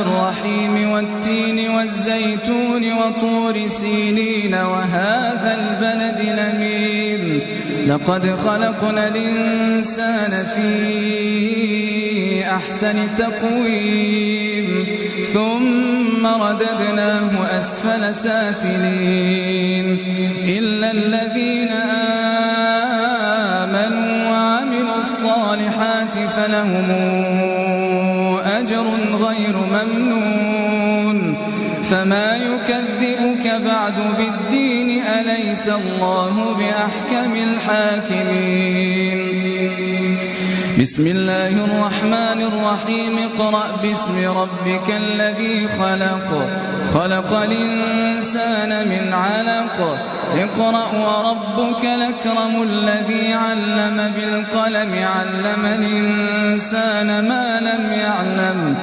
الرحيم والتين والزيتون وطور سينين وهذا البلد الأمين لقد خلقنا الإنسان في أحسن تقويم ثم رددناه أسفل سافلين إلا الذين آمنوا وعملوا الصالحات فلهم أجر غير ممنون فما يكذبك بعد بالدين أليس الله بأحكم الحاكمين بسم الله الرحمن الرحيم اقرأ باسم ربك الذي خلق خلق الإنسان من علق اقرأ وربك الأكرم الذي علم بالقلم علم الإنسان ما لم يعلم